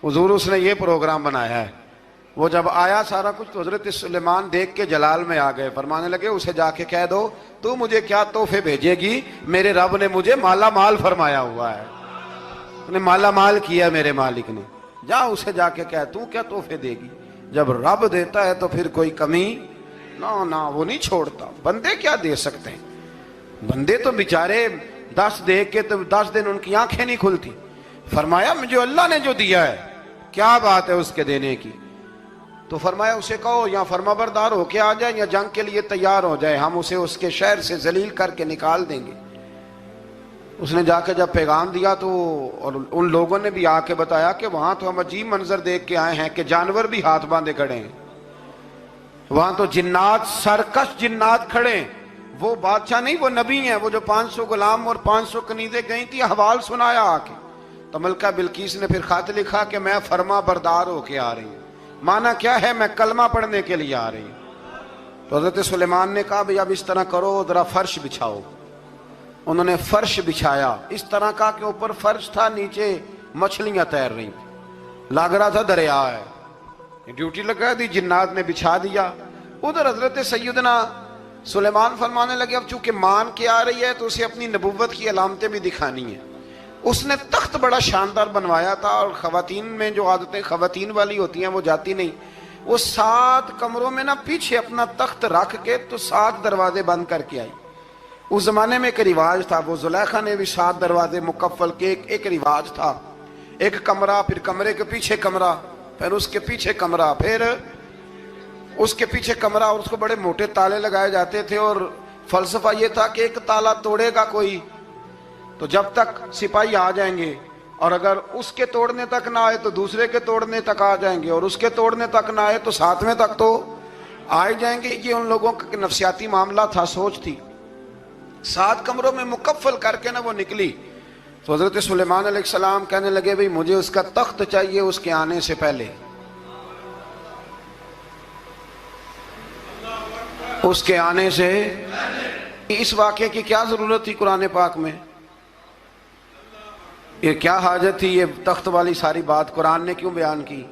حضور اس نے یہ پروگرام بنایا ہے۔ وہ جب آیا سارا کچھ تو حضرت سلیمان دیکھ کے جلال میں آ گئے، فرمانے لگے اسے جا کے کہہ دو تو مجھے کیا تحفے بھیجے گی، میرے رب نے مجھے مالا مال فرمایا ہوا ہے، انہیں مالا مال کیا میرے مالک نے، جا اسے جا کے کہہ تو کیا تحفے دے گی۔ جب رب دیتا ہے تو پھر کوئی کمی نہ وہ نہیں چھوڑتا۔ بندے کیا دے سکتے ہیں، بندے تو بیچارے 10 دے کے تو 10 دن ان کی آنکھیں نہیں کھلتی۔ فرمایا مجھے اللہ نے جو دیا ہے کیا بات ہے اس کے دینے کی، تو فرمایا اسے کہو یا فرما بردار ہو کے آ جائے یا جنگ کے لیے تیار ہو جائے، ہم اسے اس کے شہر سے ذلیل کر کے نکال دیں گے۔ اس نے جا کے جب پیغام دیا تو اور ان لوگوں نے بھی آ کے بتایا کہ وہاں تو ہم عجیب منظر دیکھ کے آئے ہیں کہ جانور بھی ہاتھ باندھے کھڑے ہیں، وہاں تو جنات، سرکش جنات کھڑے ہیں، وہ بادشاہ نہیں وہ نبی ہیں، وہ جو 500 غلام اور 500 کنیزیں گئی تھی، حوال سنایا آ کے۔ تو ملکہ بلقیس نے پھر خط لکھا کہ میں فرما بردار ہو کے آ رہی ہوں، معنی کیا ہے میں کلمہ پڑھنے کے لیے آ رہی ہوں۔ تو حضرت سلیمان نے کہا بھئی اب اس طرح کرو، ذرا فرش بچھاؤ۔ انہوں نے فرش بچھایا، اس طرح کا کہ اوپر فرش تھا، نیچے مچھلیاں تیر رہی تھیں، لگ رہا تھا دریا ہے، ڈیوٹی لگا دی، جنات نے بچھا دیا۔ ادھر حضرت سیدنا سلیمان فرمانے لگے اب چونکہ مان کے آ رہی ہے تو اسے اپنی نبوت کی علامتیں بھی دکھانی ہیں۔ اس نے تخت بڑا شاندار بنوایا تھا، اور خواتین میں جو عادتیں خواتین والی ہوتی ہیں وہ جاتی نہیں، وہ 7 کمروں میں نا پیچھے اپنا تخت رکھ کے تو 7 دروازے بند کر کے آئی۔ اس زمانے میں ایک رواج تھا، وہ زلیخا نے بھی 7 دروازے مکفل کے ایک رواج تھا، ایک کمرہ، پھر کمرے کے پیچھے کمرہ، پھر اس کے پیچھے کمرہ، پھر اس کے پیچھے کمرہ، اور اس کو بڑے موٹے تالے لگائے جاتے تھے، اور فلسفہ یہ تھا کہ ایک تالا توڑے گا کوئی تو جب تک سپاہی آ جائیں گے، اور اگر اس کے توڑنے تک نہ آئے تو دوسرے کے توڑنے تک آ جائیں گے، اور اس کے توڑنے تک نہ آئے تو 7ویں تک تو آئے جائیں گے۔ یہ ان لوگوں کا نفسیاتی معاملہ تھا، سوچ تھی۔ 7 کمروں میں مکفل کر کے نہ وہ نکلی تو حضرت سلیمان علیہ السلام کہنے لگے بھئی مجھے اس کا تخت چاہیے اس کے آنے سے پہلے، اس کے آنے سے۔ اس واقعے کی کیا ضرورت تھی قرآن پاک میں، یہ کیا حاجت تھی، یہ تخت والی ساری بات قرآن نے کیوں بیان کی؟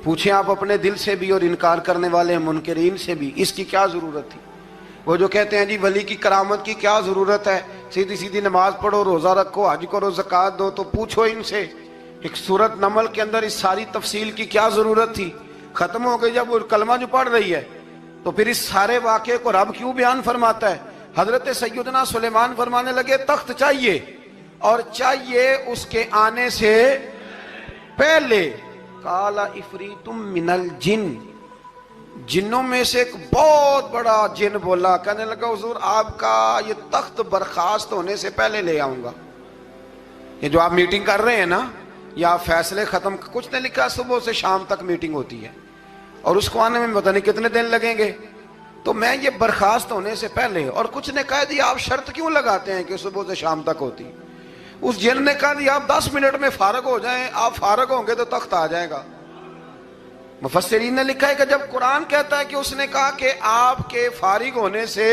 پوچھیں آپ اپنے دل سے بھی اور انکار کرنے والے منکرین سے بھی، اس کی کیا ضرورت تھی؟ وہ جو کہتے ہیں جی ولی کی کرامت کی کیا ضرورت ہے، سیدھی سیدھی نماز پڑھو، روزہ رکھو، حج کرو، زکوٰۃ دو، تو پوچھو ان سے ایک سورت نمل کے اندر اس ساری تفصیل کی کیا ضرورت تھی؟ ختم ہو گئی جب وہ کلمہ جو پڑھ رہی ہے، تو پھر اس سارے واقعے کو رب کیوں بیان فرماتا ہے؟ حضرت سیدنا سلیمان فرمانے لگے تخت چاہیے، اور چاہیے اس کے آنے سے پہلے۔ قال عفریت من الجن، جنوں میں سے ایک بہت بڑا جن بولا، کہنے لگا حضور آپ کا یہ تخت برخاست ہونے سے پہلے لے آؤں گا۔ یہ جو آپ میٹنگ کر رہے ہیں نا، یا آپ فیصلے ختم، کچھ نے لکھا صبح سے شام تک میٹنگ ہوتی ہے اور اس کو آنے میں پتہ نہیں کتنے دن لگیں گے، تو میں یہ برخاست ہونے سے پہلے، اور کچھ نے کہہ دیا آپ شرط کیوں لگاتے ہیں کہ صبح سے شام تک ہوتی؟ اس جن نے کہا دیا آپ 10 منٹ میں فارغ ہو جائیں، آپ فارغ ہوں گے تو تخت آ جائے گا۔ مفسرین نے لکھا ہے کہ جب قرآن کہتا ہے کہ اس نے کہا کہ آپ کے فارغ ہونے سے